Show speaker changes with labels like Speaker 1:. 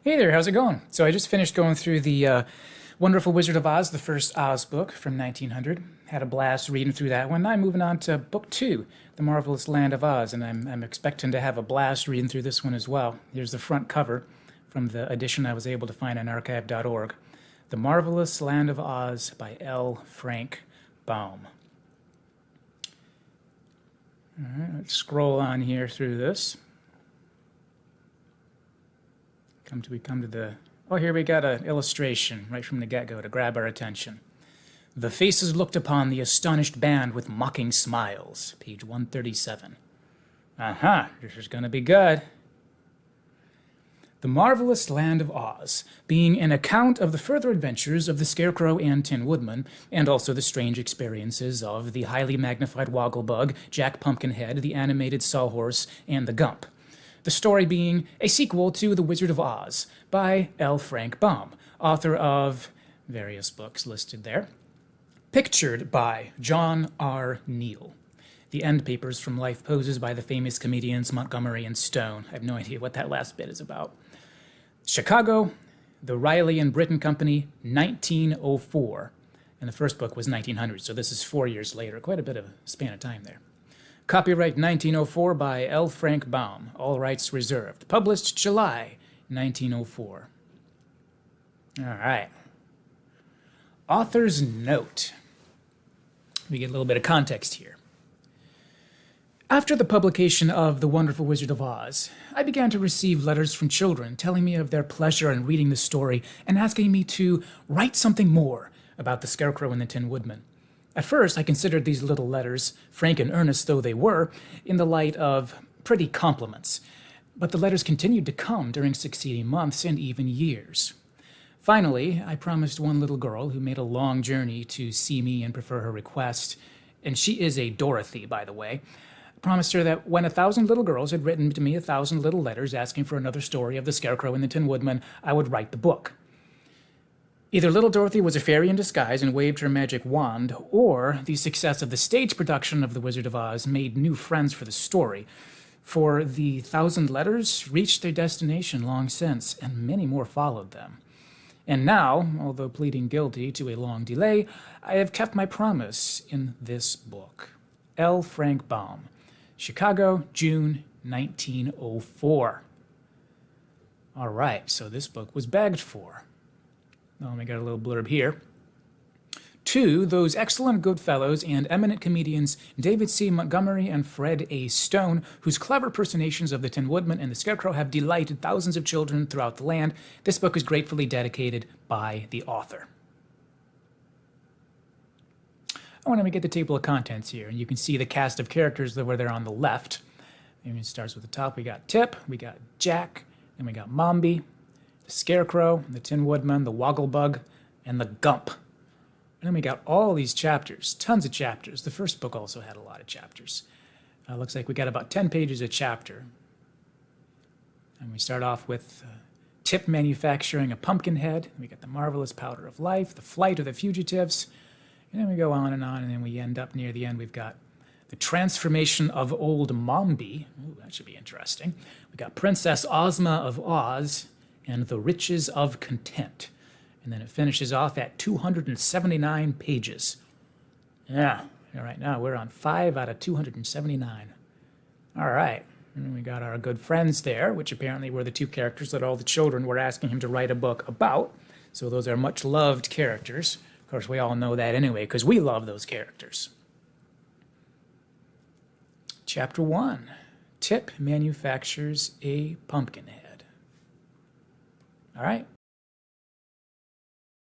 Speaker 1: Hey there, how's it going? So I just finished going through the Wonderful Wizard of Oz, the first Oz book from 1900. Had a blast reading through that one. I'm moving on to book two, The Marvelous Land of Oz, and I'm expecting to have a blast reading through this one as well. Here's the front cover from the edition I was able to find on archive.org. The Marvelous Land of Oz by L. Frank Baum. All right, let's scroll on here through this. We come to the, oh, here we got an illustration right from the get-go to grab our attention. The faces looked upon the astonished band with mocking smiles. Page 137. This is going to be good. The Marvelous Land of Oz, being an account of the further adventures of the Scarecrow and Tin Woodman, and also the strange experiences of the highly magnified Wogglebug, Jack Pumpkinhead, the animated Sawhorse, and the Gump. The story being a sequel to The Wizard of Oz by L. Frank Baum, author of various books listed there. Pictured by John R. Neal. The end papers from Life Poses by the famous comedians Montgomery and Stone. I have no idea what that last bit is about. Chicago, the Riley and Britton Company, 1904. And the first book was 1900, so this is 4 years later. Quite a bit of a span of time there. Copyright 1904 by L. Frank Baum. All rights reserved. Published July 1904. All right. Author's note. We get a little bit of context here. After the publication of The Wonderful Wizard of Oz, I began to receive letters from children telling me of their pleasure in reading the story and asking me to write something more about the Scarecrow and the Tin Woodman. At first, I considered these little letters, frank and earnest though they were, in the light of pretty compliments. But the letters continued to come during succeeding months and even years. Finally, I promised one little girl who made a long journey to see me and prefer her request, and she is a Dorothy, by the way. I promised her that when 1,000 little girls had written to me 1,000 little letters asking for another story of the Scarecrow and the Tin Woodman, I would write the book. Either little Dorothy was a fairy in disguise and waved her magic wand, or the success of the stage production of The Wizard of Oz made new friends for the story, for the 1,000 letters reached their destination long since, and many more followed them. And now, although pleading guilty to a long delay, I have kept my promise in this book. L. Frank Baum, Chicago, June 1904. All right, so this book was begged for. Oh, we got a little blurb here. To those excellent good fellows and eminent comedians David C. Montgomery and Fred A. Stone, whose clever personations of the Tin Woodman and the Scarecrow have delighted thousands of children throughout the land, this book is gratefully dedicated by the author. I want to get the table of contents here, and you can see the cast of characters that were there on the left. And it starts with the top. We got Tip, we got Jack, then we got Mombi, the Scarecrow, the Tin Woodman, the Wogglebug, and the Gump. And then we got all these chapters, tons of chapters. The first book also had a lot of chapters. Looks like we got about 10 pages a chapter. And we start off with Tip manufacturing a pumpkin head. We got the marvelous powder of life, the flight of the fugitives. And then we go on, and then we end up near the end. We've got the transformation of old Mombi. Ooh, that should be interesting. We got Princess Ozma of Oz and the riches of content. And then it finishes off at 279 pages. Yeah, right now we're on 5 out of 279. All right, and then we got our good friends there, which apparently were the two characters that all the children were asking him to write a book about. So those are much loved characters. Of course, we all know that anyway, because we love those characters. Chapter 1, Tip manufactures a pumpkin head. All right,